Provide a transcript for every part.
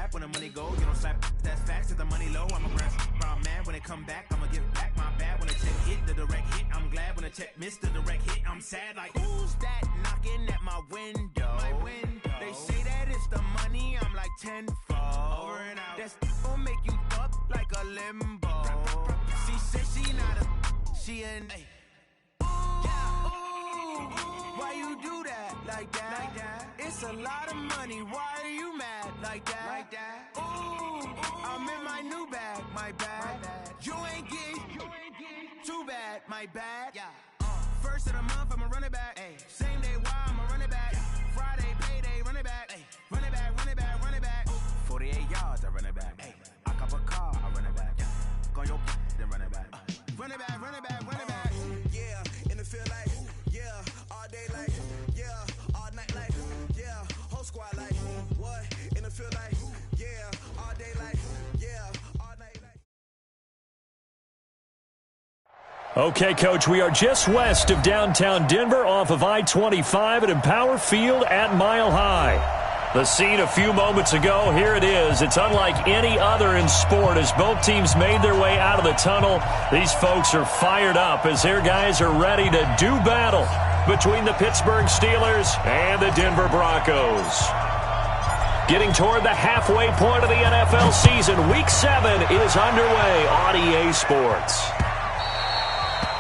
rap when the money go. You don't slap that's fast, cause the money low. I'm a brown man when they come back. I'ma give back my bad when the check hit, the direct hit. I'm glad when the check missed the direct hit. I'm sad like, who's that knocking at my window? They say that it's the money, I'm like tenfold. Over and out. That's gon' make you fuck like a limbo. She said she not a, she an why you do that like that? It's a lot of money, why are you mad like that? Ooh, I'm in my new bag, my bad. You ain't getting too bad, my bad. First of the month, I'ma run it back. Same day, why I'ma run it back. Friday, payday, run it back. Run it back, run it back, run it back. 48 yards, I run it back. I cop a car, I run it back. Go your then run it back. Run it back, run it back, run it back. Yeah, in the field like, yeah, all day like, yeah, all night like, yeah, whole squad like, what? In the field like, yeah, all day like, yeah, all night like. Okay, Coach, we are just west of downtown Denver off of I-25 at Empower Field at Mile High. The scene a few moments ago, here it is. It's unlike any other in sport as both teams made their way out of the tunnel. These folks are fired up as their guys are ready to do battle between the Pittsburgh Steelers and the Denver Broncos. Getting toward the halfway point of the NFL season, Week 7 is underway on EA Sports.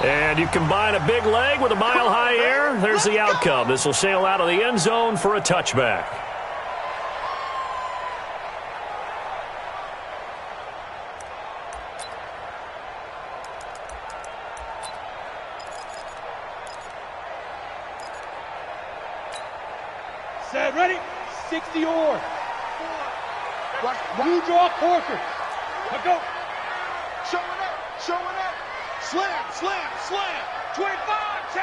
And you combine a big leg with a mile-high air, there's the outcome. This will sail out of the end zone for a touchback. Set, ready, 60 or. You draw Corker. Let go. Showing up. Slam. 25,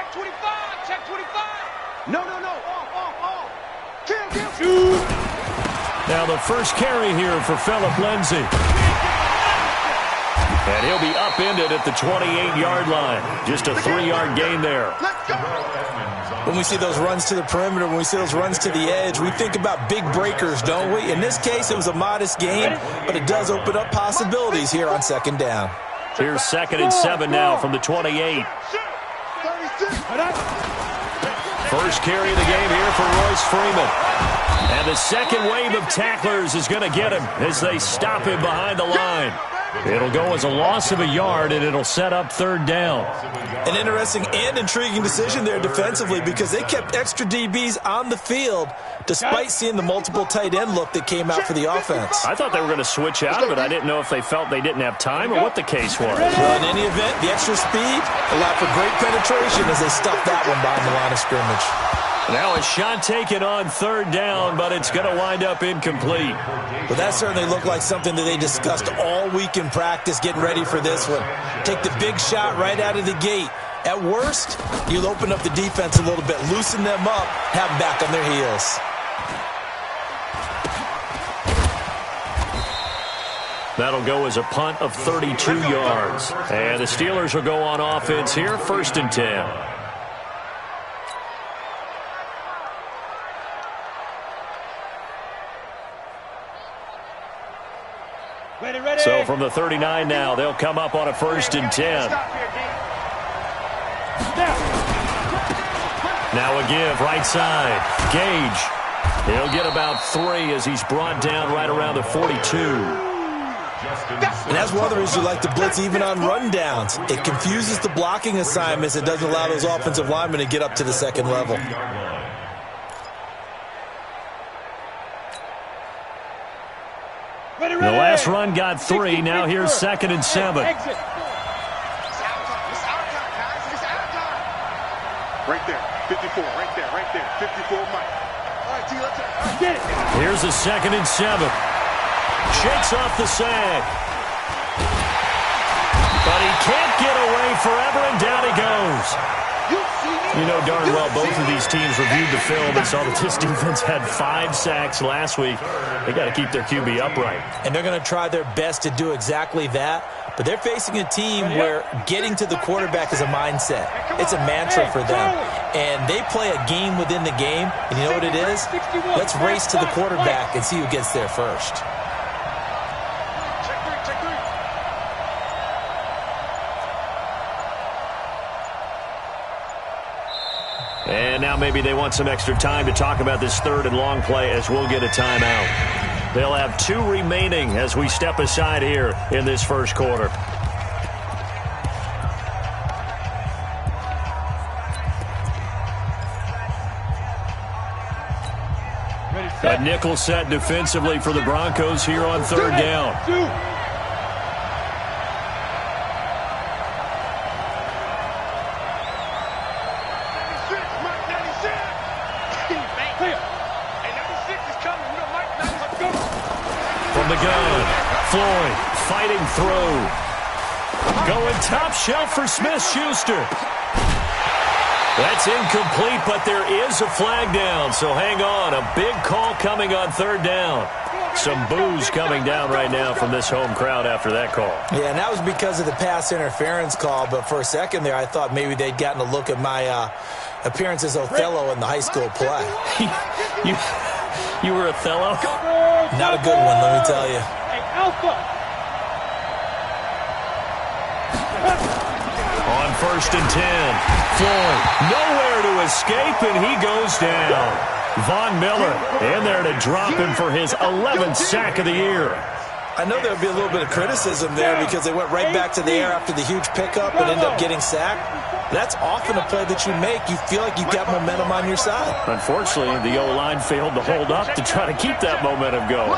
check 25. No. Off. Kill. Now the first carry here for Phillip Lindsay. And he'll be upended at the 28-yard line. Just a 3-yard gain there. Let's go. When we see those runs to the perimeter, when we see those runs to the edge, we think about big breakers, don't we? In this case, it was a modest gain, but it does open up possibilities here on second down. Here's 2nd and 7 now from the 28. First carry of the game here for Royce Freeman. And the second wave of tacklers is going to get him as they stop him behind the line. It'll go as a loss of a yard, and it'll set up 3rd down. An interesting and intriguing decision there defensively because they kept extra DBs on the field despite seeing the multiple tight end look that came out for the offense. I thought they were going to switch out of it. I didn't know if they felt they didn't have time or what the case was. Well, in any event, the extra speed allowed for great penetration as they stuffed that one behind the line of scrimmage. Now a shot taken on 3rd down, but it's going to wind up incomplete. But that certainly looked like something that they discussed all week in practice, getting ready for this one. Take the big shot right out of the gate. At worst, you'll open up the defense a little bit, loosen them up, have them back on their heels. That'll go as a punt of 32 yards. And the Steelers will go on offense here, 1st and 10. Ready. So from the 39 now, they'll come up on a 1st and 10. Now a give, right side. Gage. He'll get about 3 as he's brought down right around the 42. And that's one of the reasons you like to blitz even on rundowns. It confuses the blocking assignments. It doesn't allow those offensive linemen to get up to the second level. The last run got 3. Now here's 2nd and 7. Right there. 54. Right there. 54 Mike. All right, T, let's get it. Here's a 2nd and 7. Shakes off the sag. But he can't get away forever, and down he goes. You know darn well both of these teams reviewed the film and saw that this defense had 5 sacks last week. They got to keep their QB upright. And they're going to try their best to do exactly that. But they're facing a team where getting to the quarterback is a mindset. It's a mantra for them. And they play a game within the game. And you know what it is? Let's race to the quarterback and see who gets there first. And now maybe they want some extra time to talk about this third and long play as we'll get a timeout. They'll have 2 remaining as we step aside here in this first quarter. A nickel set defensively for the Broncos here on third down. From the gun, Floyd fighting through. Going top shelf for Smith-Schuster. That's incomplete, but there is a flag down, so hang on. A big call coming on third down. Some boos coming down right now from this home crowd after that call. Yeah, and that was because of the pass interference call, but for a second there I thought maybe they'd gotten a look at my appearance as Othello in the high school play. You were Othello? Not a good one, let me tell you. Hey, Alpha! On 1st and 10, Floyd nowhere to escape, and he goes down. Von Miller in there to drop him for his 11th sack of the year. I know there would be a little bit of criticism there because they went right back to the air after the huge pickup and ended up getting sacked. That's often a play that you make. You feel like you've got momentum on your side. Unfortunately, the O-line failed to hold up to try to keep that momentum going.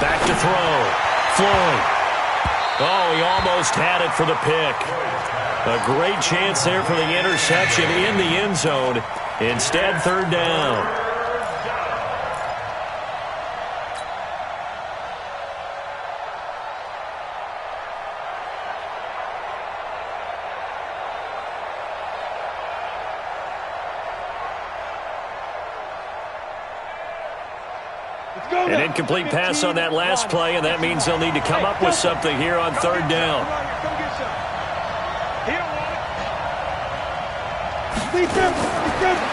Back to throw. Floyd. Oh, he almost had it for the pick. A great chance there for the interception in the end zone. Instead, third down. An incomplete pass on that last play, and that means they'll need to come up with something here on third down.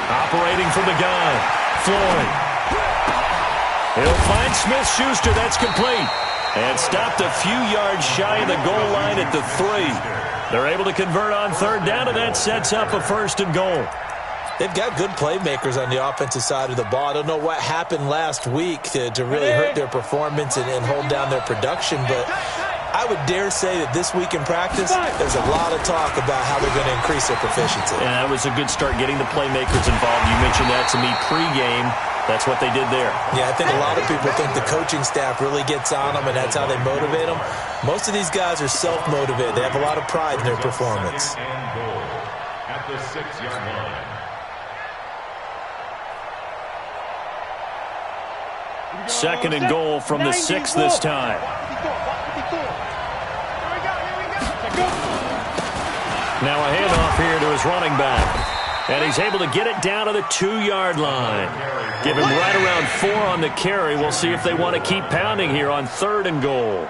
Operating from the gun, Floyd. He'll find Smith-Schuster. That's complete. And stopped a few yards shy of the goal line at the 3. They're able to convert on third down, and that sets up a 1st and goal. They've got good playmakers on the offensive side of the ball. I don't know what happened last week to really hurt their performance and hold down their production, but I would dare say that this week in practice, there's a lot of talk about how they're going to increase their proficiency. Yeah, that was a good start getting the playmakers involved. You mentioned that to me pregame. That's what they did there. Yeah, I think a lot of people think the coaching staff really gets on them, and that's how they motivate them. Most of these guys are self-motivated. They have a lot of pride in their performance. At the 6-yard line. Second and goal from the 6 this time. Now a handoff here to his running back. And he's able to get it down to the 2-yard line. Give him right around 4 on the carry. We'll see if they want to keep pounding here on 3rd and goal.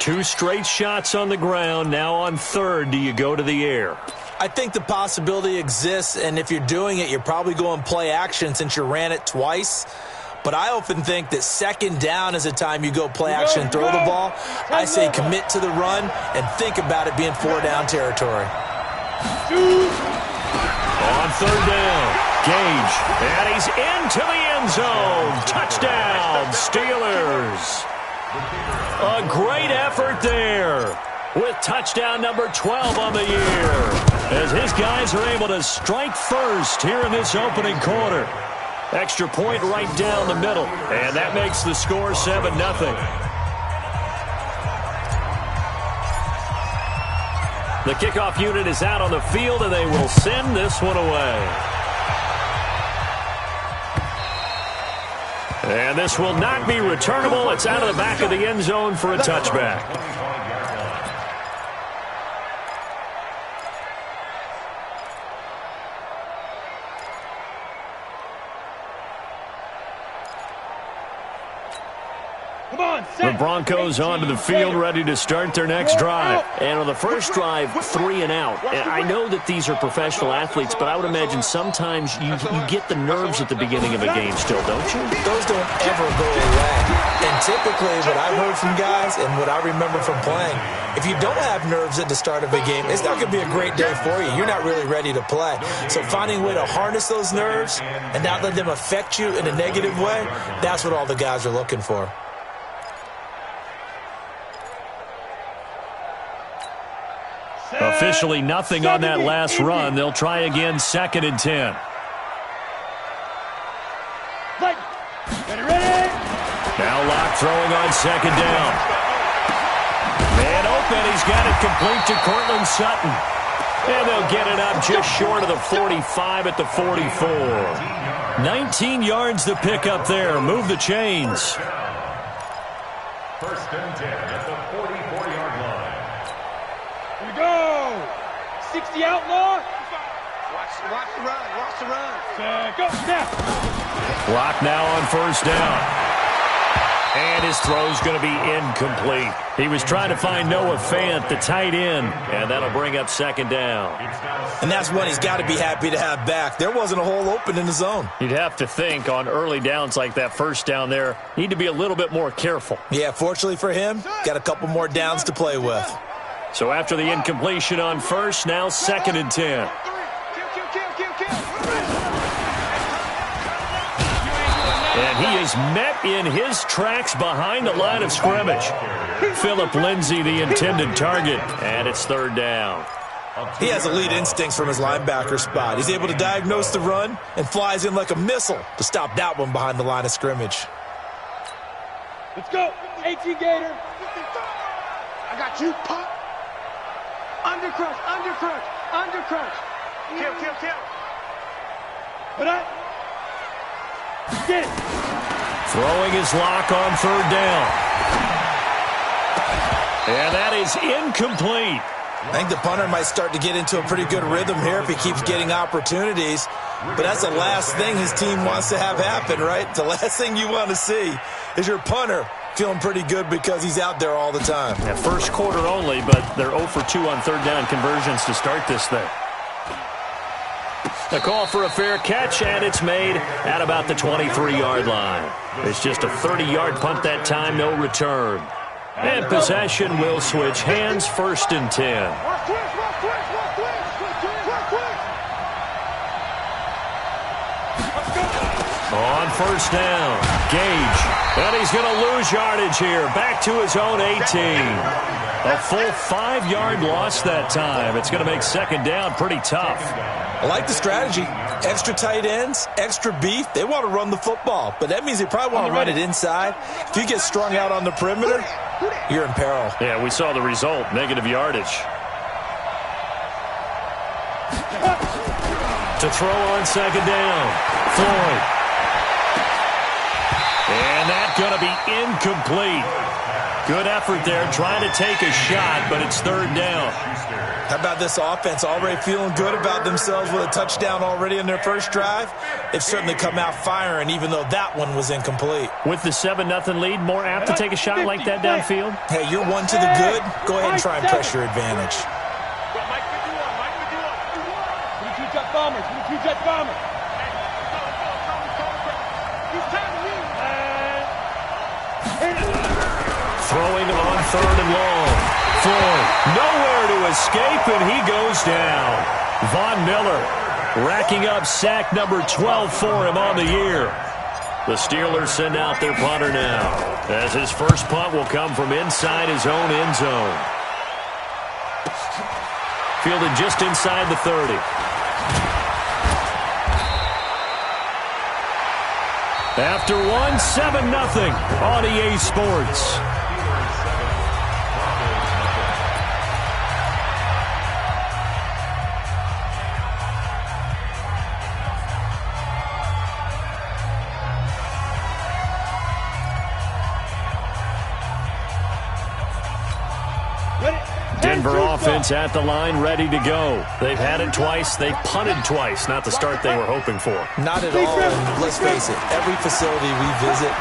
2 straight shots on the ground. Now on 3rd, do you go to the air? I think the possibility exists, and if you're doing it, you're probably going play action since you ran it twice. But I often think that 2nd down is a time you go play action and throw the ball. I say commit to the run and think about it being 4-down territory. On 3rd down, Gage, and he's into the end zone. Touchdown, Steelers. A great effort there with touchdown number 12 on the year as his guys are able to strike first here in this opening quarter. Extra point right down the middle, and that makes the score 7-0. The kickoff unit is out on the field, and they will send this one away. And this will not be returnable. It's out of the back of the end zone for a touchback. The Broncos onto the field, ready to start their next drive. And on the first drive, 3 and out. And I know that these are professional athletes, but I would imagine sometimes you get the nerves at the beginning of a game still, don't you? Those don't ever go away. And typically what I've heard from guys and what I remember from playing, if you don't have nerves at the start of a game, it's not going to be a great day for you. You're not really ready to play. So finding a way to harness those nerves and not let them affect you in a negative way, that's what all the guys are looking for. Officially nothing on that last run. They'll try again, 2nd and 10. Now Locke throwing on 2nd down. Man open, he's got it complete to Cortland Sutton. And they'll get it up just short of the 45 at the 44. 19 yards to pick up there. Move the chains. 1st and 10 at the 44-yard line. Here we go. 60 outlaw. Watch the run. Watch the run. Go now. Clock now on 1st down. And his throw's going to be incomplete. He was trying to find Noah Fant, the tight end, and that'll bring up 2nd down. And that's one he's got to be happy to have back. There wasn't a hole open in the zone. You'd have to think on early downs like that 1st down there, need to be a little bit more careful. Yeah, fortunately for him, got a couple more downs to play with. So after the incompletion on 1st, now 2nd and 10. And he is met in his tracks behind the line of scrimmage. Phillip Lindsay, the intended target, and it's 3rd down. He has elite instincts from his linebacker spot. He's able to diagnose the run and flies in like a missile to stop that one behind the line of scrimmage. Let's go. 18 Gator. I got you, pop. Undercrush. Kill. Put up. Get it. Throwing his Lock on 3rd down. And that is incomplete. I think the punter might start to get into a pretty good rhythm here if he keeps getting opportunities. But that's the last thing his team wants to have happen, right? The last thing you want to see is your punter feeling pretty good because he's out there all the time. Yeah, 1st quarter only, but they're 0 for 2 on 3rd down conversions to start this thing. A call for a fair catch, and it's made at about the 23-yard line. It's just a 30-yard punt that time, no return. And possession will switch hands, 1st and 10. On 1st down, Gage. And he's going to lose yardage here. Back to his own 18. A full 5-yard loss that time. It's going to make 2nd down pretty tough. I like the strategy. Extra tight ends, extra beef. They want to run the football, but that means they probably want to run it inside. If you get strung out on the perimeter, you're in peril. Yeah, we saw the result, negative yardage. To throw on 2nd down, Floyd. And that's going to be incomplete. Good effort there, trying to take a shot, but it's 3rd down. How about this offense already feeling good about themselves with a touchdown already in their 1st drive? They've certainly come out firing, even though that one was incomplete. With the 7-0 lead, more apt to take a shot like that downfield? Hey, you're one to the good. Go ahead and try and press your advantage. Throwing on 3rd and long. Floyd, nowhere to escape, and he goes down. Von Miller racking up sack number 12 for him on the year. The Steelers send out their punter now, as his first punt will come from inside his own end zone. Fielded just inside the 30. After one, 7-0 on EA Sports. Denver offense at the line, ready to go. They've had it twice. They've punted twice. Not the start they were hoping for. Not at all. And let's face it, every facility we visit,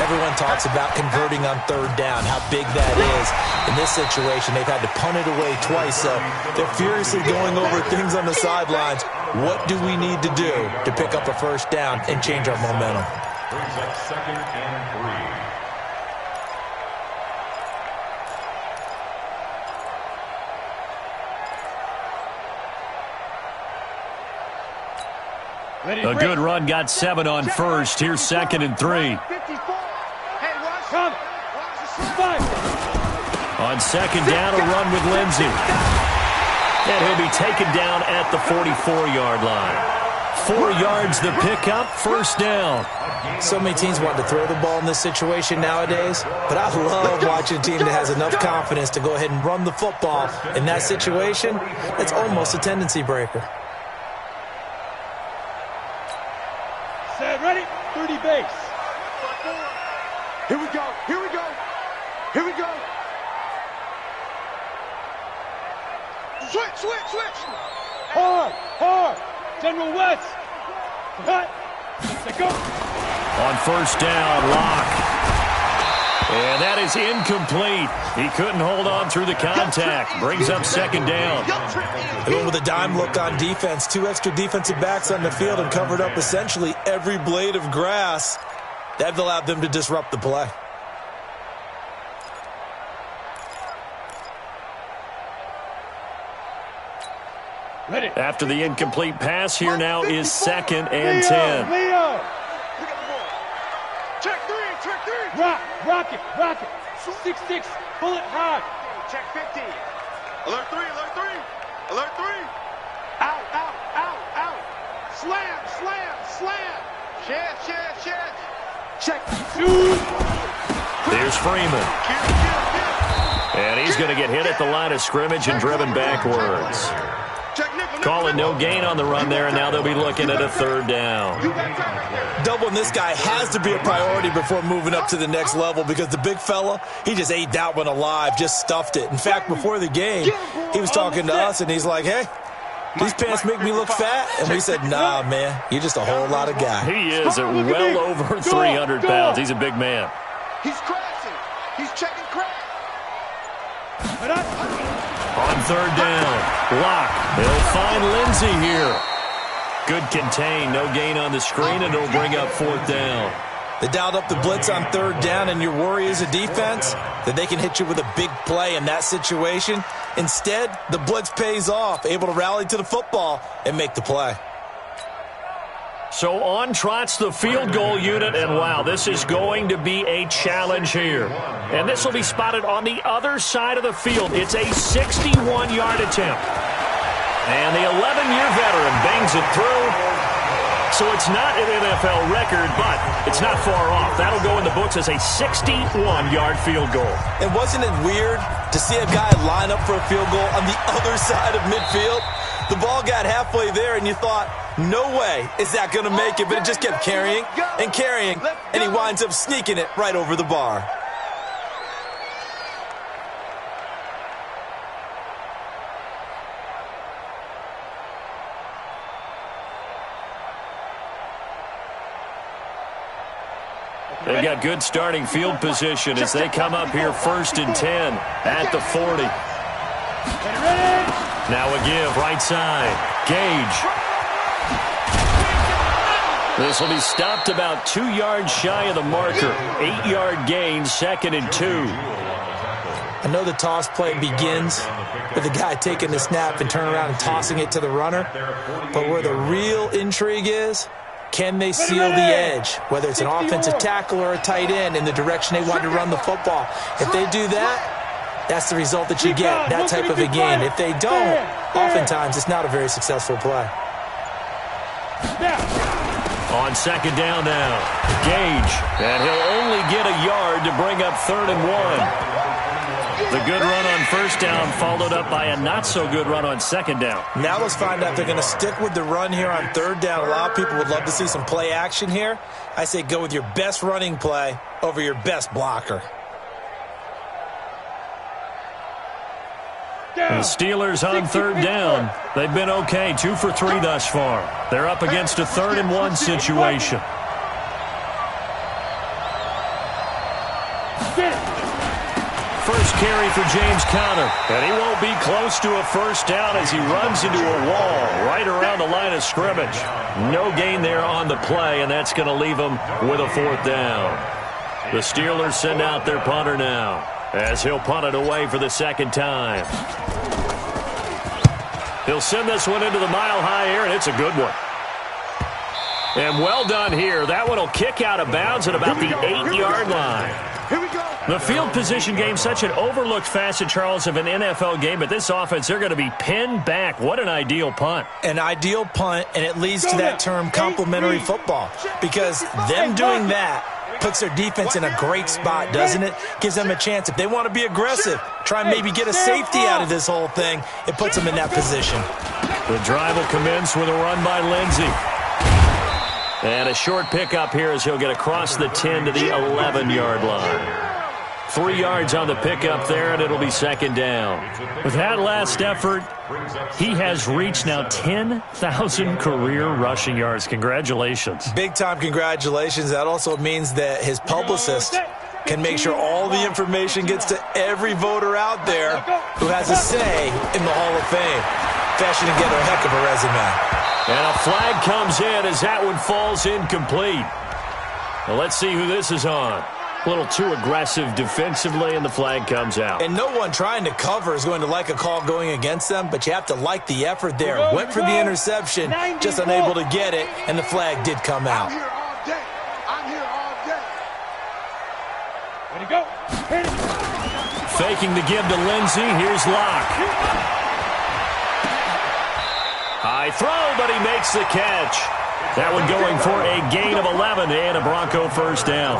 Everyone talks about converting on third down, how big that is. In this situation, they've had to punt it away twice, so they're furiously going over things on the sidelines. What do we need to do to pick up a first down and change our momentum? Brings up 2nd and 3. A good run got 7 on first. Here's 2nd and 3. On 2nd down, a run with Lindsey. And he'll be taken down at the 44-yard line. 4 yards the pickup, first down. So many teams want to throw the ball in this situation nowadays, but I love watching a team that has enough confidence to go ahead and run the football. In that situation, it's almost a tendency breaker. Set, ready, 30 base. Here we go, here we go, here we go. Switch, switch, switch. Hard, hard. General West. Cut. Let's go. On first down, Locke. And that is incomplete. He couldn't hold on through the contact. Brings up 2nd down. They went with a dime look on defense. 2 extra defensive backs on the field and covered up essentially every blade of grass. That allowed them to disrupt the play. After the incomplete pass, here now is 2nd and 10. Leo. Check 3. Rock it. 6-6, pull it hard. Check 50. Alert 3. Out. Slam. Shed. Check 2. There's Freeman. And he's going to get hit at the line of scrimmage and driven backwards. Calling no gain on the run there, and now they'll be looking at a 3rd down. Doubling this guy has to be a priority before moving up to the next level because the big fella, he just ate that one alive, just stuffed it. In fact, before the game, he was talking to us, and he's like, hey, these pants make me look fat. And we said, nah, man, you're just a whole lot of guy. He is at well over 300 pounds. He's a big man. He's crashing. He's checking crash. On 3rd down, Locke. He'll find Lindsey here. Good contain, no gain on the screen, and it'll bring up 4th down. They dialed up the blitz on 3rd down, and your worry as a defense that they can hit you with a big play in that situation. Instead, the blitz pays off, able to rally to the football and make the play. So on trots the field goal unit, and wow, this is going to be a challenge here. And this will be spotted on the other side of the field. It's a 61-yard attempt. And the 11-year veteran bangs it through. So it's not an NFL record, but it's not far off. That'll go in the books as a 61-yard field goal. And wasn't it weird to see a guy line up for a field goal on the other side of midfield? The ball got halfway there, and you thought, no way is that going to make it, but it just kept carrying, and he winds up sneaking it right over the bar. They've got good starting field position as they come up here 1st and 10 at the 40. Now a give, right side. Gage. This will be stopped about 2 yards shy of the marker. 8-yard gain, 2nd and 2. I know the toss play begins with the guy taking the snap and turning around and tossing it to the runner. But where the real intrigue is, can they seal the edge, whether it's an offensive tackle or a tight end, in the direction they want to run the football? If they do that, that's the result that you get, that type of a game. If they don't, oftentimes it's not a very successful play. On 2nd down now, Gage, and he'll only get a yard to bring up 3rd and 1. The good run on 1st down followed up by a not-so-good run on 2nd down. Now let's find out if they're going to stick with the run here on 3rd down. A lot of people would love to see some play action here. I say go with your best running play over your best blocker. The Steelers on 3rd down. They've been okay, 2 for 3 thus far. They're up against a 3rd and 1 situation. First carry for James Conner. And he won't be close to a first down as he runs into a wall right around the line of scrimmage. No gain there on the play, and that's going to leave him with a fourth down. The Steelers send out their punter now as he'll punt it away for the second time. He'll send this one into the mile-high air, and it's a good one. And well done here. That one will kick out of bounds at about the 8-yard line. Here we go. The field position game, such an overlooked facet, Charles, of an NFL game, but this offense, they're going to be pinned back. What an ideal punt. An ideal punt, and it leads to that term complementary football, because them doing that puts their defense in a great spot, doesn't it? Gives them a chance. If they want to be aggressive, try and maybe get a safety out of this whole thing, it puts them in that position. The drive will commence with a run by Lindsey. And a short pickup here as he'll get across the 10 to the 11-yard line. 3 yards on the pickup there, and it'll be second down. With that last effort, he has reached now 10,000 career rushing yards. Congratulations. Big-time congratulations. That also means that his publicist can make sure all the information gets to every voter out there who has a say in the Hall of Fame. Fashioning together a heck of a resume. And a flag comes in as that one falls incomplete. Well, let's see who this is on. A little too aggressive defensively, and the flag comes out. And no one trying to cover is going to like a call going against them, but you have to like the effort there. Went for the interception, just unable to get it, and the flag did come out. I'm here all day. I'm here all day. Ready to go. Hit it. Faking the give to Lindsey. Here's Locke. High throw, but he makes the catch. That one going for a gain of 11 and a Bronco first down.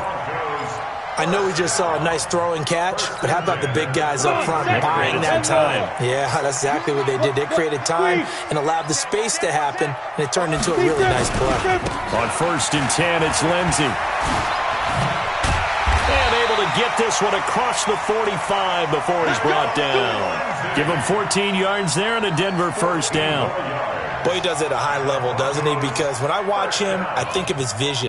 I know we just saw a nice throwing catch, but how about the big guys up front buying that time? Yeah, that's exactly what they did. They created time and allowed the space to happen, and it turned into a really nice play. On 1st and 10, it's Lindsey. And able to get this one across the 45 before he's brought down. Give him 14 yards there and a Denver first down. Boy, he does it at a high level, doesn't he? Because when I watch him, I think of his vision.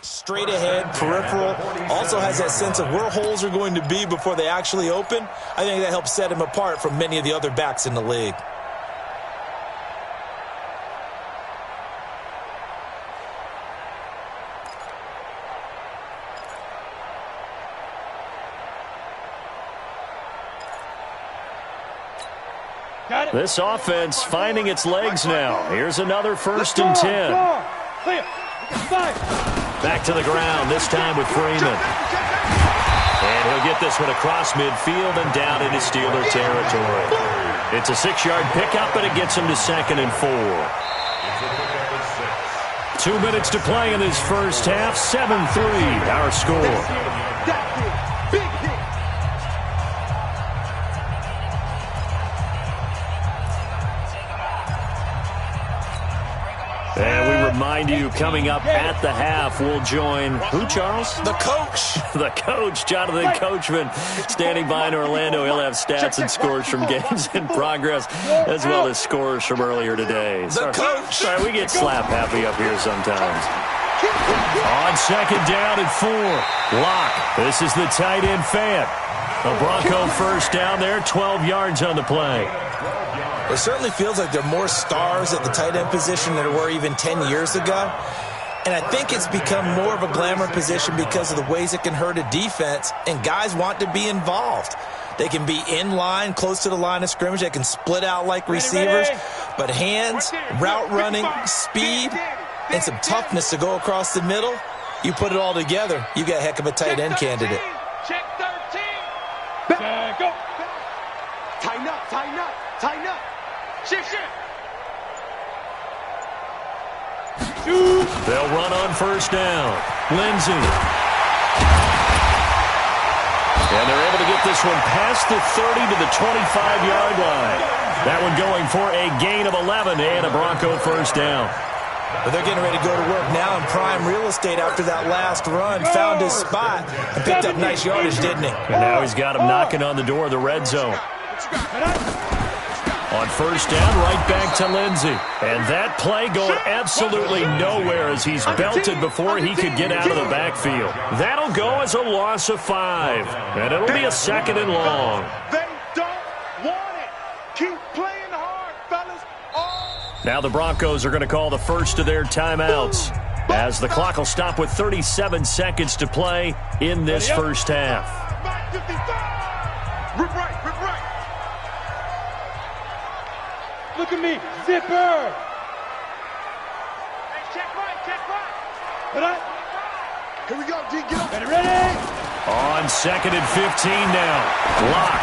Straight ahead, peripheral, also has that sense of where holes are going to be before they actually open. I think that helps set him apart from many of the other backs in the league. This offense finding its legs now. Here's another 1st and 10. Back to the ground, this time with Freeman. And he'll get this one across midfield and down into Steeler territory. It's a 6-yard pickup, and it gets him to 2nd and 4. 2 minutes to play in this first half. 7-3, our score. And we remind you, coming up at the half, we'll join who, Charles? The coach. The coach, Jonathan Coachman, standing by in Orlando. He'll have stats and scores from games in progress, as well as scores from earlier today. The coach. Sorry, we get slap happy up here sometimes. On 2nd down and 4, Locke. This is the tight end fan. A Bronco first down there, 12 yards on the play. It certainly feels like there are more stars at the tight end position than there were even 10 years ago. And I think it's become more of a glamour position because of the ways it can hurt a defense, and guys want to be involved. They can be in line, close to the line of scrimmage. They can split out like receivers. But hands, route running, speed, and some toughness to go across the middle, you put it all together, you got a heck of a tight end candidate. Check 13. Back. Go. Tighten up, tighten up, tighten up. Shift. They'll run on 1st down. Lindsey. And they're able to get this one past the 30 to the 25-yard line. That one going for a gain of 11 and a Bronco first down. But they're getting ready to go to work now in prime real estate after that last run. Found his spot and picked up nice yardage, didn't he? And now he's got him knocking on the door of the red zone. On On first down, right back to Lindsey. And that play going absolutely nowhere as he's belted before he could get out of the backfield. That'll go as a loss of 5. And it'll be a 2nd and long. They don't want it. Keep playing hard, fellas. Now the Broncos are going to call the first of their timeouts, as the clock will stop with 37 seconds to play in this first half. Rip right. Look at me, zipper. Hey, check right. What up? Here we go, D, get up. Ready? On 2nd and 15 now. Lock.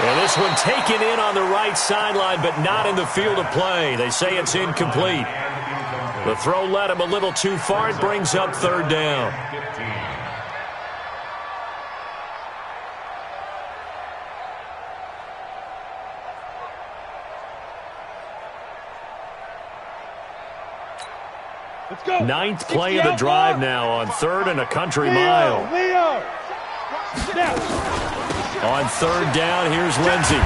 And this one taken in on the right sideline, but not in the field of play. They say it's incomplete. The throw led him a little too far. It brings up 3rd down. Let's go. 9th play of the drive now on 3rd and a country mile. Leo. On 3rd down, here's Lindsey.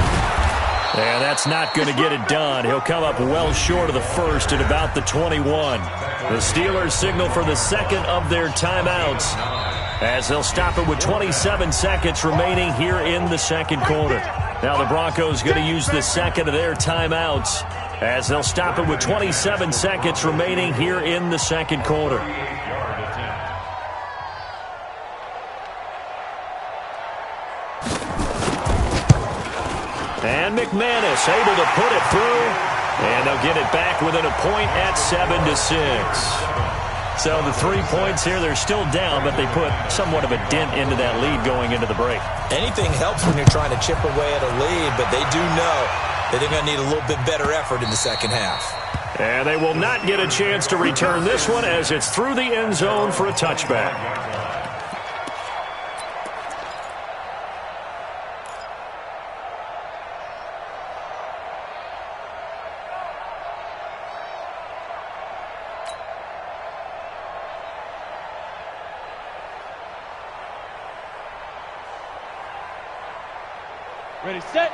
And that's not going to get it done. He'll come up well short of the first at about the 21. The Steelers signal for the 2nd of their timeouts, as they'll stop it with 27 seconds remaining here in the 2nd quarter. Now the Broncos going to use the 2nd of their timeouts, as they'll stop it with 27 seconds remaining here in the 2nd quarter. And McManus able to put it through, and they'll get it back within a point at 7-6. So the 3 points here, they're still down, but they put somewhat of a dent into that lead going into the break. Anything helps when you're trying to chip away at a lead, but they do know that they're going to need a little bit better effort in the 2nd half. And they will not get a chance to return this one, as it's through the end zone for a touchback.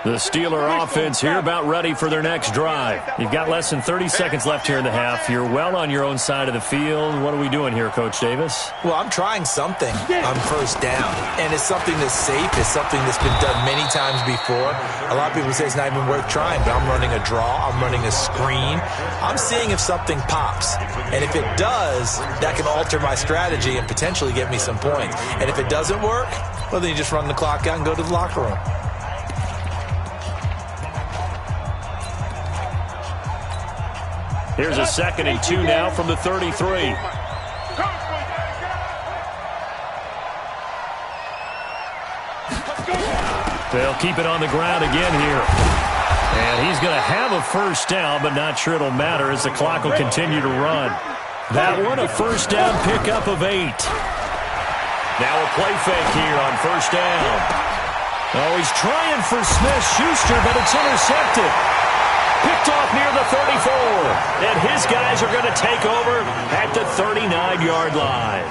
The Steeler offense here about ready for their next drive. You've got less than 30 seconds left here in the half. You're well on your own side of the field. What are we doing here, Coach Davis? Well, I'm trying something on first down, and it's something that's safe. It's something that's been done many times before. A lot of people say it's not even worth trying, but I'm running a draw. I'm running a screen. I'm seeing if something pops, and if it does, that can alter my strategy and potentially get me some points. And if it doesn't work, well, then you just run the clock out and go to the locker room. Here's a 2nd and 2 now from the 33. They'll keep it on the ground again here. And he's going to have a first down, but not sure it'll matter as the clock will continue to run. That one, a first down pickup of 8. Now a play fake here on first down. Oh, he's trying for Smith-Schuster, but it's intercepted. Picked off near the 34, and his guys are going to take over at the 39-yard line.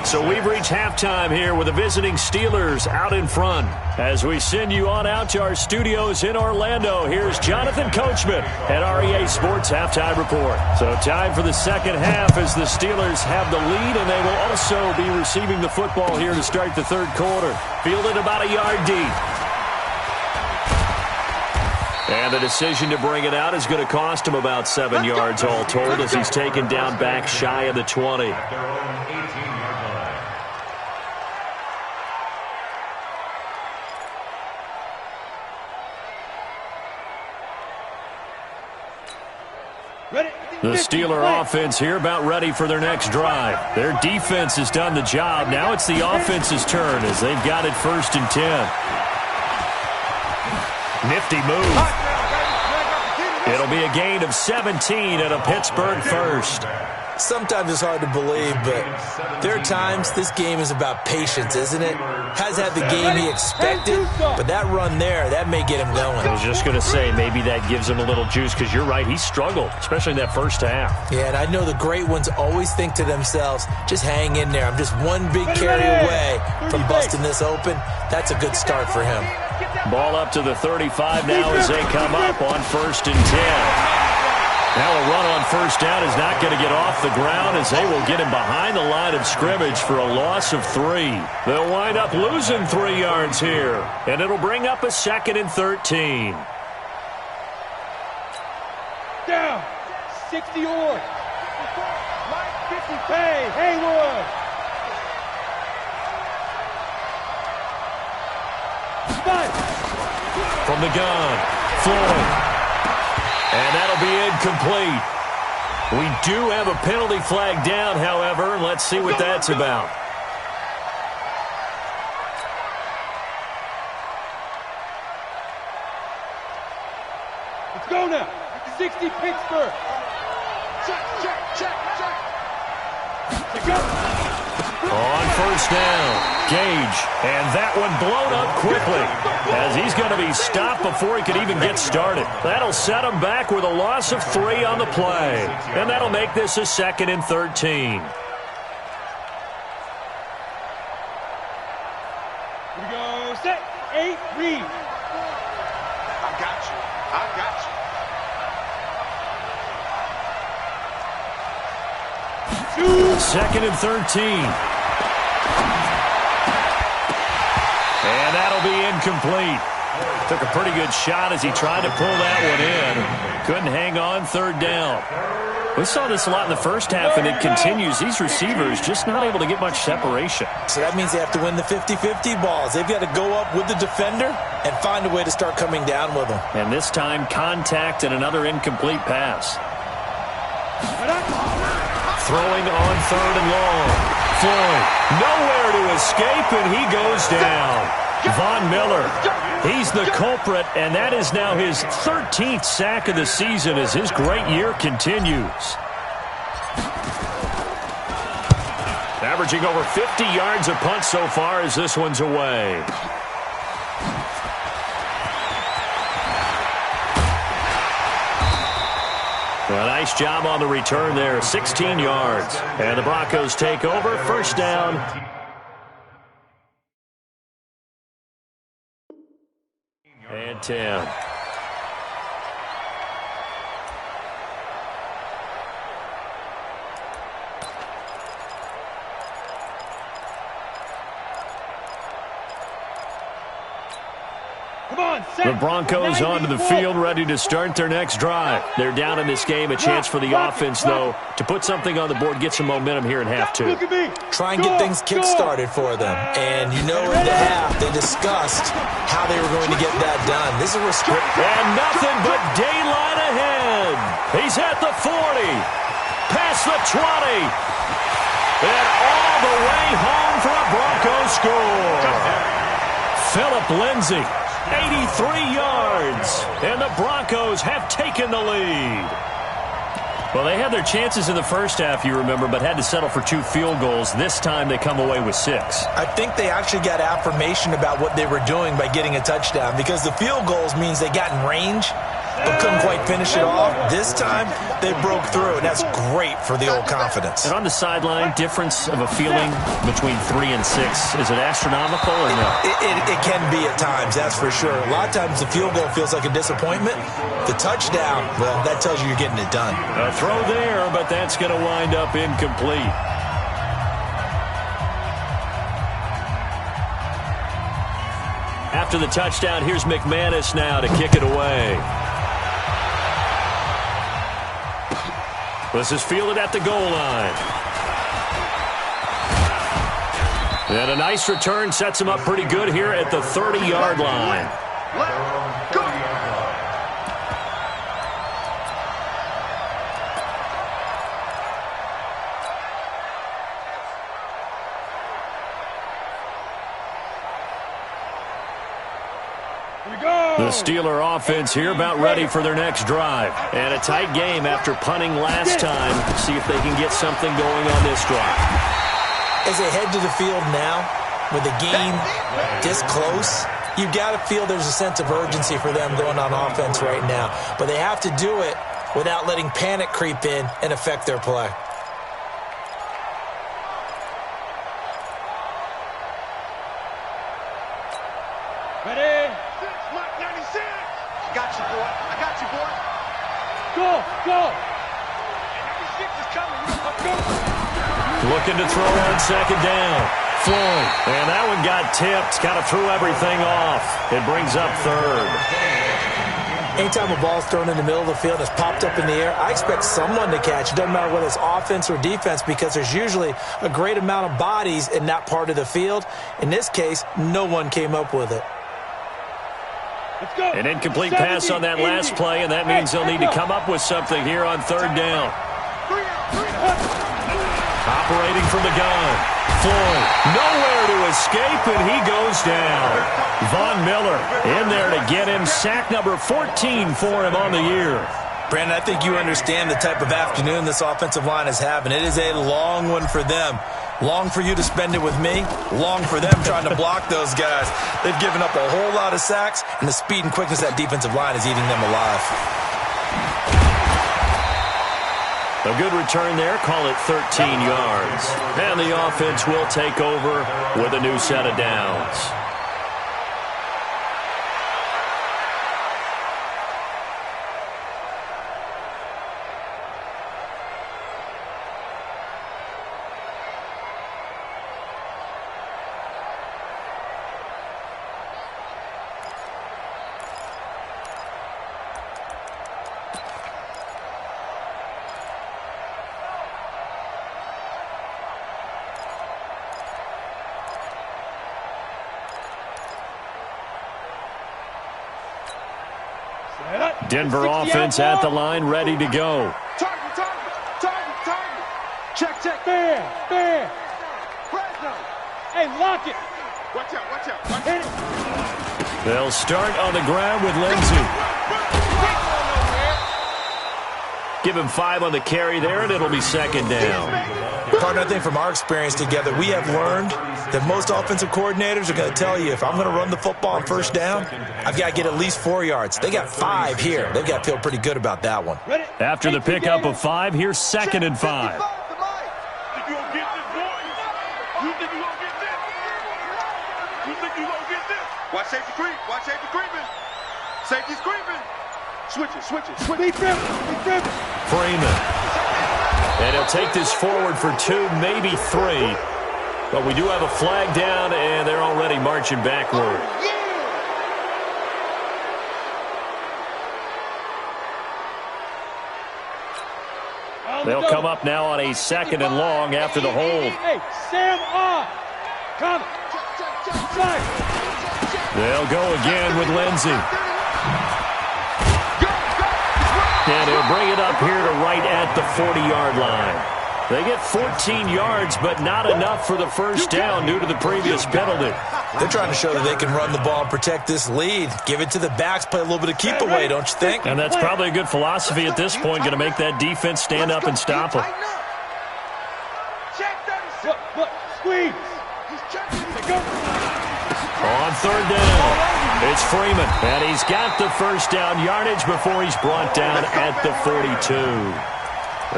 So we've reached halftime here with the visiting Steelers out in front. As we send you on out to our studios in Orlando, here's Jonathan Coachman at REA Sports Halftime Report. So time for the 2nd half as the Steelers have the lead, and they will also be receiving the football here to start the 3rd quarter. Fielded about a yard deep. And the decision to bring it out is going to cost him about 7 yards all told, as he's taken down back shy of the 20. The Steeler offense here about ready for their next drive. Their defense has done the job. Now it's the offense's turn as they've got it 1st and 10. Nifty move. It'll be a gain of 17 and a Pittsburgh first. Sometimes it's hard to believe, but there are times this game is about patience, isn't it? Has had the game he expected, but that run there, that may get him going. I was just going to say, maybe that gives him a little juice, because you're right, he struggled, especially in that first half. Yeah, and I know the great ones always think to themselves, just hang in there. I'm just one big carry away from busting this open. That's a good start for him. Ball up to the 35 now as they come up on 1st and 10. Now a run on 1st down is not going to get off the ground as they will get him behind the line of scrimmage for a loss of 3. They'll wind up losing 3 yards here, and it'll bring up a 2nd and 13. Down. 60 Ord. Hey, Haywood. From the gun, Floyd. And that'll be incomplete. We do have a penalty flag down, however. Let's see what that's about. Let's go now. 60 Pittsburgh. Check. On 1st down, Gage. And that one blown up quickly as he's going to be stopped before he could even get started. That'll set him back with a loss of 3 on the play. And that'll make this a 2nd and 13. Here we go. Set. 8, read. I got you. 2nd and 13. And that'll be incomplete. Took a pretty good shot as he tried to pull that one in. Couldn't hang on 3rd down. We saw this a lot in the first half, and it continues. These receivers just not able to get much separation. So that means they have to win the 50-50 balls. They've got to go up with the defender and find a way to start coming down with them. And this time, contact and another incomplete pass. Throwing on 3rd and long. Floyd, nowhere to escape, and he goes down. Von Miller, he's the culprit, and that is now his 13th sack of the season as his great year continues. Averaging over 50 yards a punt so far as this one's away. A nice job on the return there, 16 yards. And the Broncos take over, 1st down. And 10. The Broncos onto the field, ready to start their next drive. They're down in this game. A chance for the offense, though, to put something on the board, get some momentum here in half 2. Try and get things kick-started for them. And you know in the half, they discussed how they were going to get that done. This is a restrict. And nothing but daylight ahead. He's at the 40. Past the 20. And all the way home for a Broncos score. Philip Lindsay. 83 yards, and the Broncos have taken the lead. Well, they had their chances in the first half, you remember, but had to settle for 2 field goals. This time they come away with 6. I think they actually got affirmation about what they were doing by getting a touchdown, because the field goals means they got in range but couldn't quite finish it off. This time they broke through, and that's great for the old confidence. And on the sideline, difference of a feeling between 3 and 6. Is it astronomical or no? It can be at times, that's for sure. A lot of times the field goal feels like a disappointment. The touchdown, well, that tells you you're getting it done. A throw there, but that's going to wind up incomplete. After the touchdown, here's McManus now to kick it away. This is fielded at the goal line. And a nice return sets him up pretty good here at the 30-yard line. Let's go. The Steeler offense here about ready for their next drive. And a tight game after punting last time. See if they can get something going on this drive. As they head to the field now, with the game this close, you got to feel there's a sense of urgency for them going on offense right now. But they have to do it without letting panic creep in and affect their play. Ready? got you, boy. I got you, boy. Go, go. Number 6 is coming. Let's go. Looking to throw on second down. Floyd. And that one got tipped. Kind of threw everything off. It brings up third. Anytime a ball's thrown in the middle of the field, it's popped up in the air, I expect someone to catch. It doesn't matter whether it's offense or defense because there's usually a great amount of bodies in that part of the field. In this case, no one came up with it. Let's go. An incomplete pass on that last play, and that means they'll need to come up with something here on third down. Operating from the gun. Floyd, nowhere to escape, and he goes down. Von Miller in there to get him. Sack number 14 for him on the year. Brandon, I think you understand the type of afternoon this offensive line is having. It is a long one for them. Long for you to spend it with me. Long for them trying to block those guys. They've given up a whole lot of sacks, and the speed and quickness of that defensive line is eating them alive. A good return there. Call it 13 yards. And the offense will take over with a new set of downs. Denver offense at the line, ready to go. Target. Check. Fair. Hey, lock it. Watch out. Hit it. They'll start on the ground with Lindsey. Give him 5 on the carry there, and it'll be second down. Partner, I think from our experience together, we have learned that most offensive coordinators are going to tell you, if I'm going to run the football on first down, I've got to get at least 4 yards. They got 5 here. They've got to feel pretty good about that one. After the pickup of 5, here's second and 5. Watch safety creeping. Safety's creeping. Switch it. Be driven. Freeman. And he'll take this forward for 2, maybe 3. But we do have a flag down, and they're already marching backward. They'll come up now on a second and long after the hold. Hey, Sam on. Come. They'll go again with Lindsey. And he'll bring it up here to right at the 40-yard line. They get 14 yards, but not enough for the first down due to the previous penalty. They're trying to show that they can run the ball and protect this lead. Give it to the backs, play a little bit of keep away, don't you think? And that's probably a good philosophy at this point, going to make that defense stand up and stop them. Look, squeeze. On third down, it's Freeman, and he's got the first down yardage before he's brought down at the 42.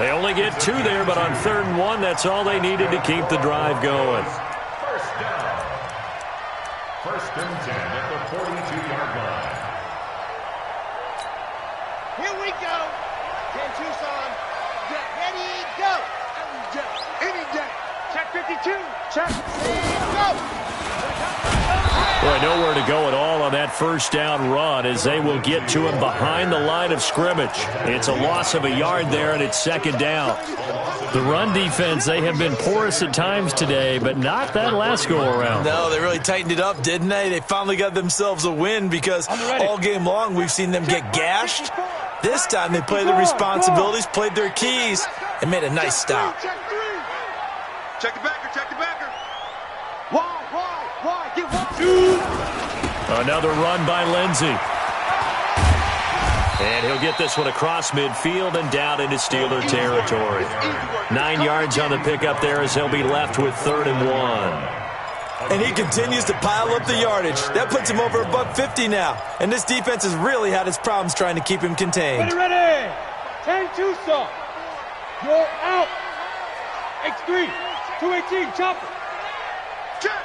They only get 2 there, but on 3rd and 1, that's all they needed to keep the drive going. First down. 1st and 10 at the 42-yard line. Here we go. 10 Tucson. Get ready, go. Any day. Check 52. Check. And go. Boy, nowhere to go at all on that first down run as they will get to him behind the line of scrimmage. It's a loss of a yard there, and it's second down. The run defense, they have been porous at times today, but not that last go-around. No, they really tightened it up, didn't they? They finally got themselves a win because all game long we've seen them get gashed. This time they played their responsibilities, played their keys, and made a nice stop. Check the backer. Why? Get one. Another run by Lindsey. And he'll get this one across midfield and down into Steeler territory. 9 yards on the pickup there as he'll be left with 3rd and 1. And he continues to pile up the yardage. That puts him over $150 now. And this defense has really had its problems trying to keep him contained. Ready. 10 Tucson. You're out. X3. 218. Chopper. Check.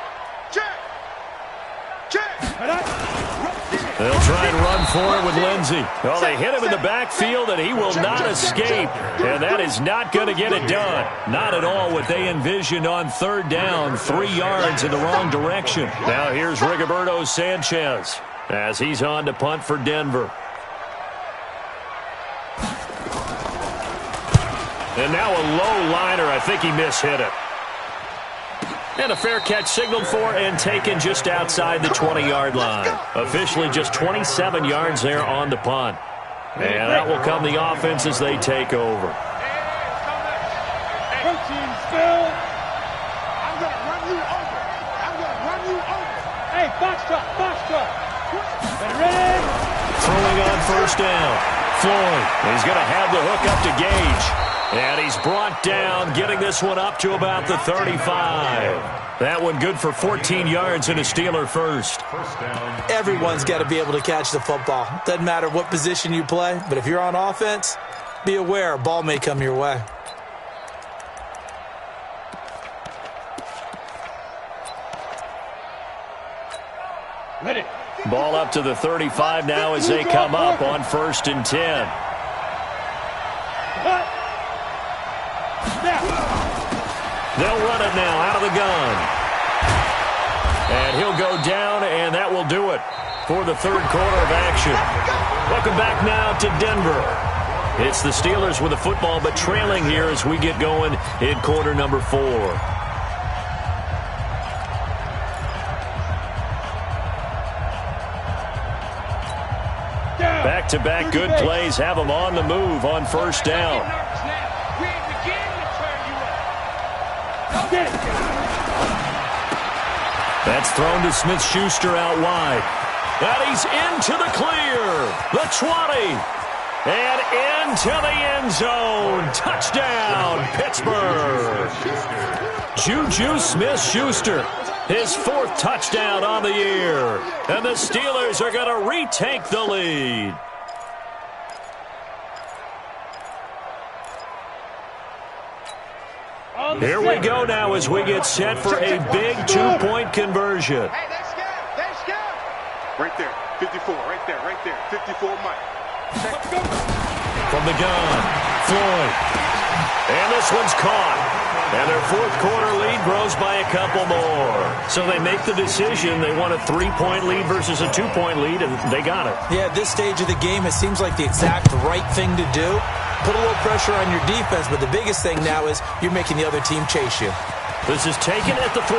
They'll try and run for it with Lindsey. Well, they hit him in the backfield, and he will not escape. And that is not going to get it done. Not at all what they envisioned on third down. 3 yards in the wrong direction. Now here's Rigoberto Sanchez as he's on to punt for Denver. And now a low liner. I think he mishit it. And a fair catch signaled for and taken just outside the 20-yard line. Officially just 27 yards there on the punt. And that will come the offense as they take over. Protein spill. I'm going to run you over. I'm going to run you over. Hey, box truck, box truck. Ready? Throwing on first down. Floyd. He's going to have the hook up to Gage. And he's brought down, getting this one up to about the 35. That one good for 14 yards and a Steeler first. Everyone's got to be able to catch the football. Doesn't matter what position you play, but if you're on offense, be aware a ball may come your way. Ready. Ball up to the 35 now as they come up on 1st and 10. They'll run it now out of the gun. And he'll go down, and that will do it for the third quarter of action. Welcome back now to Denver. It's the Steelers with the football, but trailing here as we get going in quarter number 4. Back-to-back good plays have them on the move on first down. That's thrown to Smith-Schuster out wide. And he's into the clear. The 20. And into the end zone. Touchdown, Pittsburgh. Juju Smith-Schuster. His 4th touchdown on the year. And the Steelers are going to retake the lead. Here we go now as we get set for a big 2-point conversion. Hey, let's go. Let's go. Right there. 54. Right there. Right there. 54 Mike. From the gun, Floyd. And this one's caught. And their 4th quarter lead grows by a couple more. So they make the decision. They want a 3-point lead versus a 2-point lead, and they got it. Yeah, at this stage of the game, it seems like the exact right thing to do. Put a little pressure on your defense, but the biggest thing now is you're making the other team chase you. This is taken at the 3.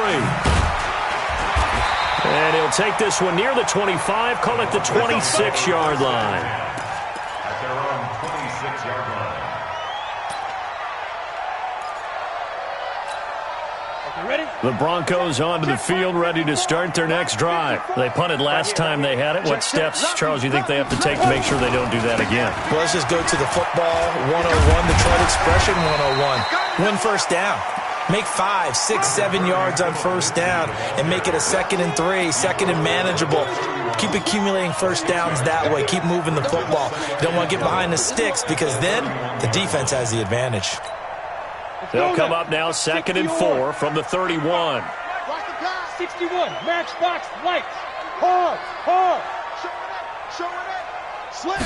And he'll take this one near the 25, call it the 26-yard line. At their own 26-yard line. Ready? The Broncos onto the field, ready to start their next drive. They punted last time they had it. What steps, Charles, you think they have to take to make sure they don't do that again? Well, let's just go to the football 101, Detroit expression 101. Win first down. Make 5, 6, 7 yards on first down and make it a 2nd and 3, 2nd and manageable. Keep accumulating first downs that way. Keep moving the football. You don't want to get behind the sticks because then the defense has the advantage. They'll come up now 2nd and 4 from the 31. 61, match box, lights, hard, hard. Show it, slip.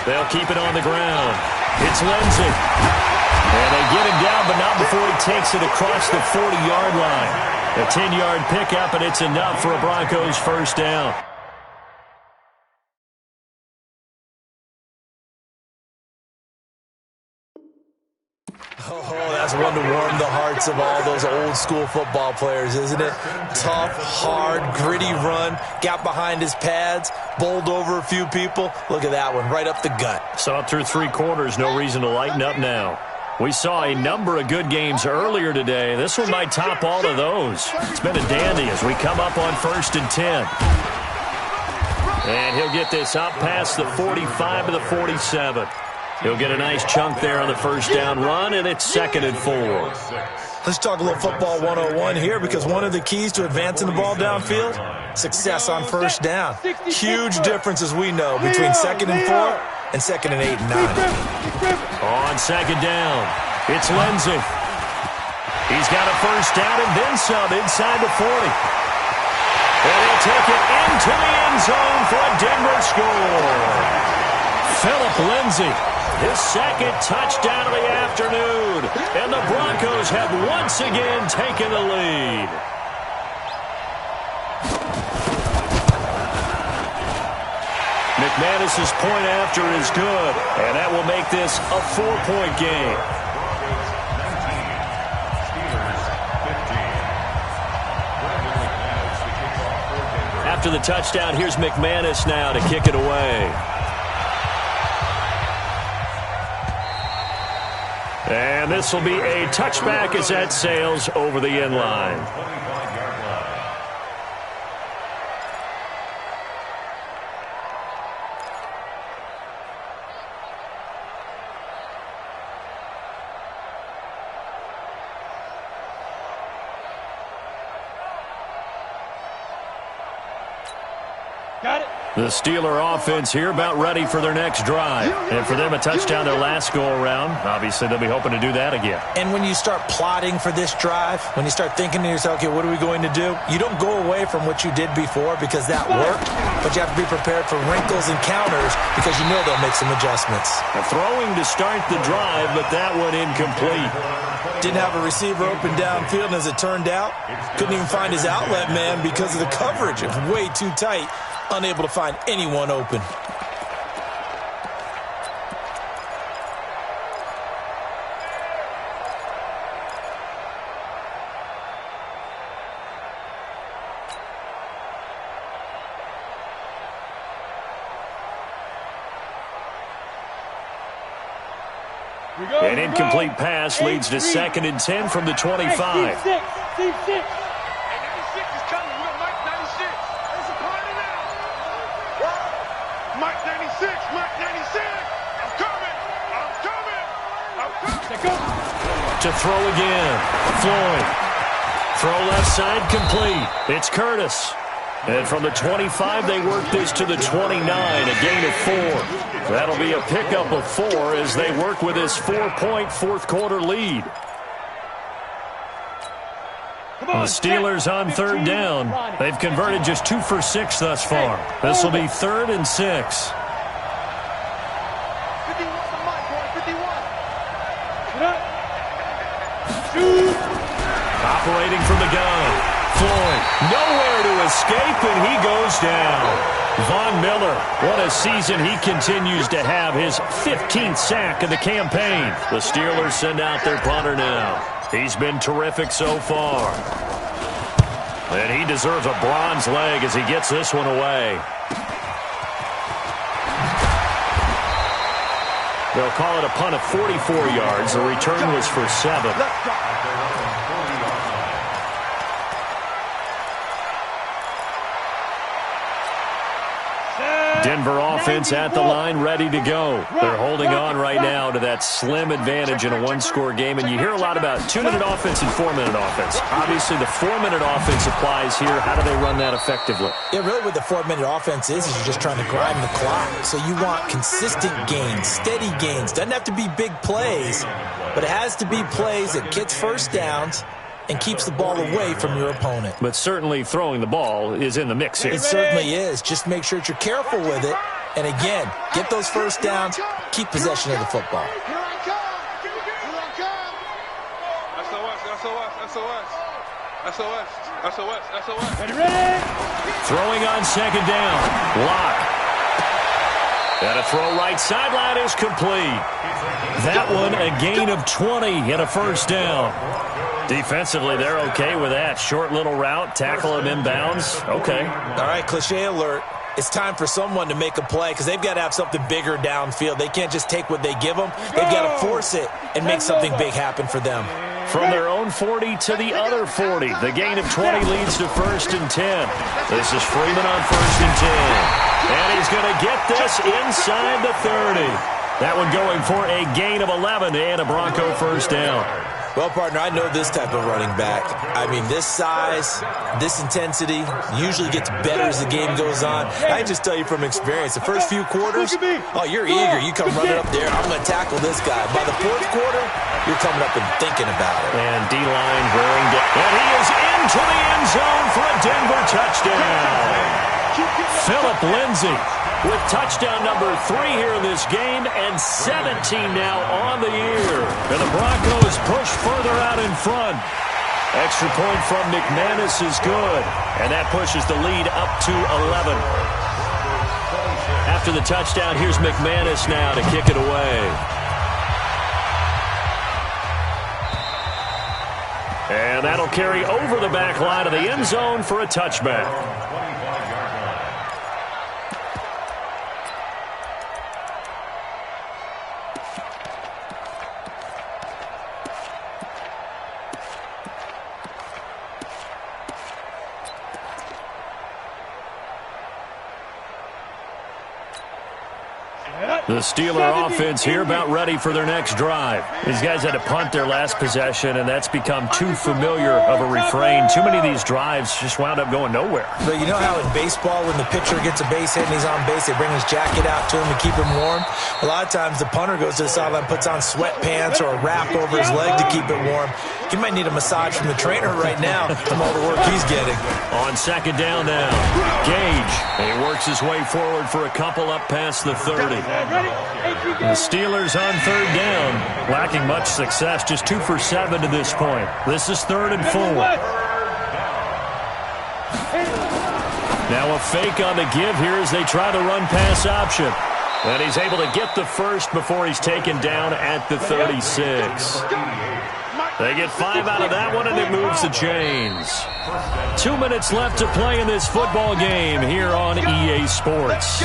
They'll keep it on the ground. It's Lindsey. And they get him down, but not before he takes it across the 40-yard line. A 10-yard pickup, and it's enough for a Broncos first down. Oh, that's one to warm the hearts of all those old-school football players, isn't it? Tough, hard, gritty run, got behind his pads, bowled over a few people. Look at that one, right up the gut. Saw it through 3 quarters, no reason to lighten up now. We saw a number of good games earlier today. This one might top all of those. It's been a dandy as we come up on 1st and 10. And he'll get this up past the 45 to the 47. He'll get a nice chunk there on the first down run, and it's 2nd and 4. Let's talk a little football 101 here because one of the keys to advancing the ball downfield, success on first down. Huge difference, as we know, between 2nd and 4 and 2nd and 8 and 9. On 2nd down, it's Lindsey. He's got a first down and then some inside the 40. And he'll take it into the end zone for a Denver score. Phillip Lindsay, his second touchdown of the afternoon. And the Broncos have once again taken the lead. McManus's point after is good, and that will make this a 4-point game. After the touchdown, here's McManus now to kick it away. And this will be a touchback as that sails over the end line. Got it. The Steeler offense here about ready for their next drive. And for them, a touchdown their last go-around. Obviously, they'll be hoping to do that again. And when you start plotting for this drive, when you start thinking to yourself, okay, what are we going to do? You don't go away from what you did before because that worked, but you have to be prepared for wrinkles and counters because you know they'll make some adjustments. Throwing to start the drive, but that one incomplete. Didn't have a receiver open downfield, and as it turned out, couldn't even find his outlet man because of the coverage. It was way too tight. Unable to find anyone open. An incomplete pass leads to 2nd and 10 from the 25. Steve 6. To throw again. Floyd. Throw left side complete. It's Curtis. And from the 25, they work this to the 29, a gain of 4. That'll be a pickup of 4 as they work with this 4-point fourth-quarter lead. The Steelers on 3rd down. They've converted just 2 for 6 thus far. This will be 3rd and 6. Operating from the gun. Floyd, nowhere to escape, and he goes down. Von Miller, what a season he continues to have, his 15th sack of the campaign. The Steelers send out their punter now. He's been terrific so far. And he deserves a bronze leg as he gets this one away. They'll call it a punt of 44 yards. The return was for 7. Denver offense at the line, ready to go. They're holding on right now to that slim advantage in a one-score game, and you hear a lot about 2-minute offense and 4-minute offense. Obviously, the 4-minute offense applies here. How do they run that effectively? Yeah, really what the 4-minute offense is you're just trying to grind the clock. So you want consistent gains, steady gains. Doesn't have to be big plays, but it has to be plays that gets first downs and keeps the ball away from your opponent. But certainly throwing the ball is in the mix here. It certainly is. Just make sure that you're careful with it. And again, get those first downs, keep possession of the football. Throwing on 2nd down. Lock. And a throw right sideline is complete. That one a gain of 20 and a first down. Defensively, they're okay with that. Short little route, tackle him inbounds. Okay. All right, cliche alert. It's time for someone to make a play because they've got to have something bigger downfield. They can't just take what they give them. They've got to force it and make something big happen for them. From their own 40 to the other 40. The gain of 20 leads to 1st and 10. This is Freeman on 1st and 10. And he's going to get this inside the 30. That one going for a gain of 11 and a Bronco first down. Well, partner, I know this type of running back. I mean, this size, this intensity usually gets better as the game goes on. I just tell you from experience, the first few quarters, oh, you're eager. You come running up there, I'm going to tackle this guy. By the fourth quarter, you're coming up and thinking about it. And D-line wearing down. And he is into the end zone for a Denver touchdown. Phillip Lindsay with touchdown number 3 here in this game, and 17 now on the year. And the Broncos push further out in front. Extra point from McManus is good, and that pushes the lead up to 11. After the touchdown, here's McManus now to kick it away. And that'll carry over the back line of the end zone for a touchback. The Steeler offense here about ready for their next drive. These guys had to punt their last possession, and that's become too familiar of a refrain. Too many of these drives just wound up going nowhere. But you know how in baseball, when the pitcher gets a base hit and he's on base, they bring his jacket out to him to keep him warm? A lot of times the punter goes to the sideline, puts on sweatpants or a wrap over his leg to keep it warm. He might need a massage from the trainer right now from all the work he's getting. On second down now, Gage. He works his way forward for a couple up past the 30. The Steelers on third down, lacking much success, just 2 for 7 to this point. This is 3rd and 4. Now a fake on the give here as they try the run-pass option. And he's able to get the first before he's taken down at the 36. They get 5 out of that one, and it moves the chains. 2 minutes left to play in this football game here on EA Sports.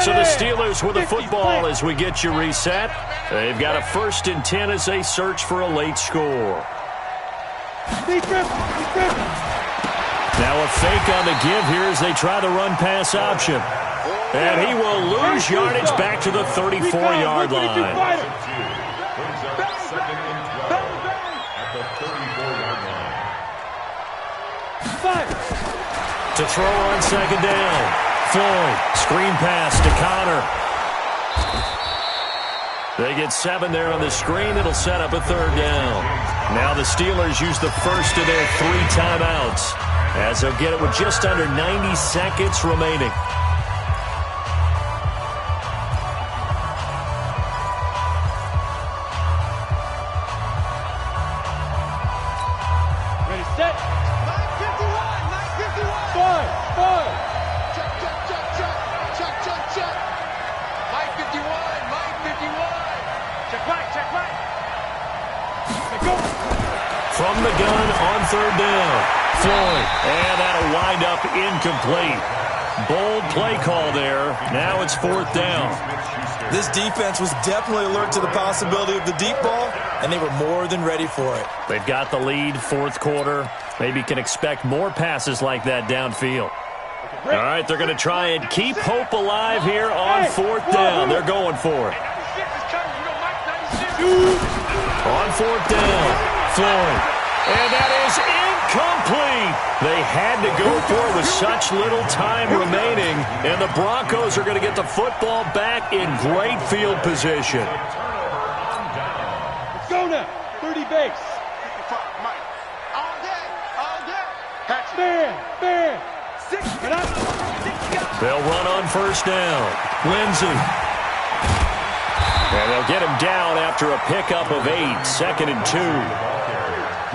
So the Steelers with the football as we get you reset. They've got a 1st and 10 as they search for a late score. Now a fake on the give here as they try the run-pass option. And he will lose yardage back to the 34-yard line. To throw on second down. Floyd, screen pass to Connor. They get 7 there on the screen. It'll set up a 3rd down. Now the Steelers use the first of their 3 timeouts as they'll get it with just under 90 seconds remaining. Ready, set. 9:51. 5. From the gun on 3rd down. Floyd. And that'll wind up incomplete. Bold play call there. Now it's 4th down. This defense was definitely alert to the possibility of the deep ball, and they were more than ready for it. They've got the lead, 4th quarter. Maybe can expect more passes like that downfield. All right, they're going to try and keep hope alive here on 4th down. They're going for it. On 4th down, Floyd. And that is incomplete. They had to go for it with such little time remaining. And the Broncos are going to get the football back in great field position. Let's go now. 30 base. All day. Stand. 6. They'll run on 1st down. Lindsay. And they'll get him down after a pickup of 8. 2nd and 2.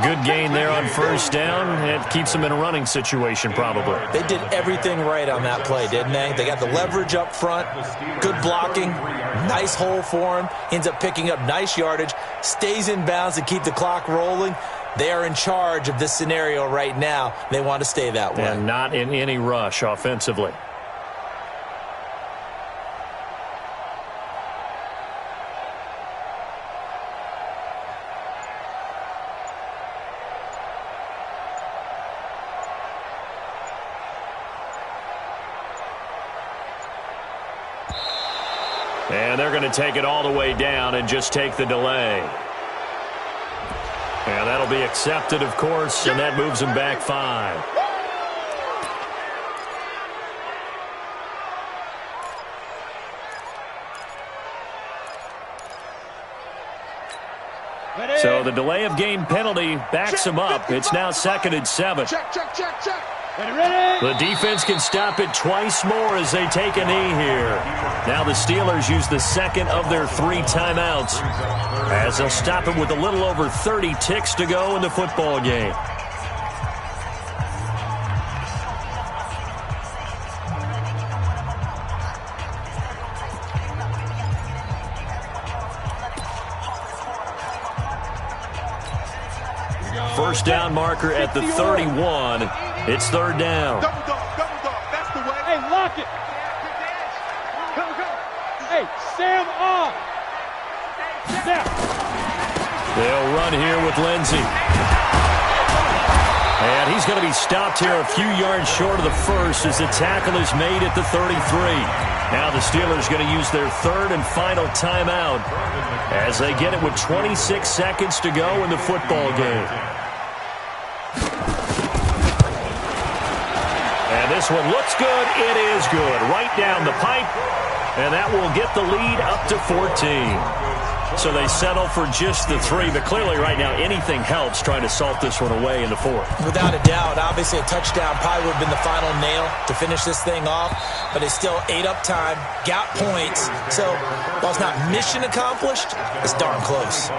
Good gain there on 1st down. It keeps them in a running situation probably. They did everything right on that play, didn't they? They got the leverage up front, good blocking, nice hole for him, ends up picking up nice yardage, stays in bounds to keep the clock rolling. They are in charge of this scenario right now. They want to stay that way. And not in any rush offensively. And they're going to take it all the way down and just take the delay. And that'll be accepted, of course, and that moves them back 5. So the delay of game penalty backs them up. It's now 2nd and 7. Check. The defense can stop it twice more as they take a knee here. Now the Steelers use the second of their 3 timeouts as they'll stop it with a little over 30 ticks to go in the football game. First down marker at the 31. It's 3rd down. Double dog. That's the way. Hey, lock it. Come. Hey, Sam off. Snap. They'll run here with Lindsey. And he's going to be stopped here a few yards short of the first as the tackle is made at the 33. Now the Steelers going to use their 3rd and final timeout as they get it with 26 seconds to go in the football game. And this one looks good. It is good. Right down the pipe. And that will get the lead up to 14. So they settle for just the 3. But clearly right now anything helps trying to salt this one away in the 4th. Without a doubt. Obviously a touchdown probably would have been the final nail to finish this thing off. But it's still ate up time. Got points. So while it's not mission accomplished, it's darn close.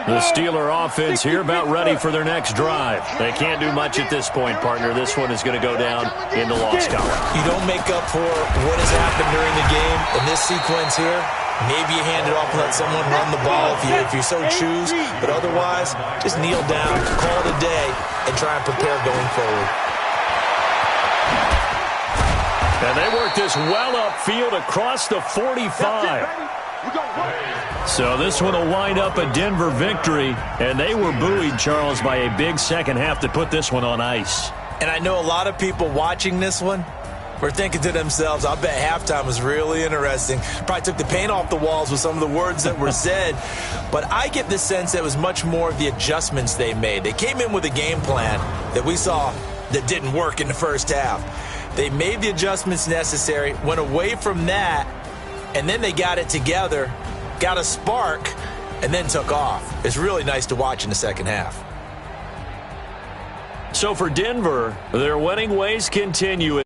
The Steeler offense here about ready for their next drive. They can't do much at this point, partner. This one is going to go down in the loss column. You don't make up for what has happened during the game. In this sequence here, maybe you hand it off and let someone run the ball if you so choose. But otherwise, just kneel down, call it a day, and try and prepare going forward. And they work this well upfield across the 45. So this one will wind up a Denver victory, and they were buoyed, Charles, by a big second half to put this one on ice. And I know a lot of people watching this one were thinking to themselves, I bet halftime was really interesting. Probably took the paint off the walls with some of the words that were said. But I get the sense that it was much more of the adjustments they made. They came in with a game plan that we saw that didn't work in the first half. They made the adjustments necessary, went away from that, and then they got it together, got a spark, and then took off. It's really nice to watch in the second half. So for Denver, their winning ways continue.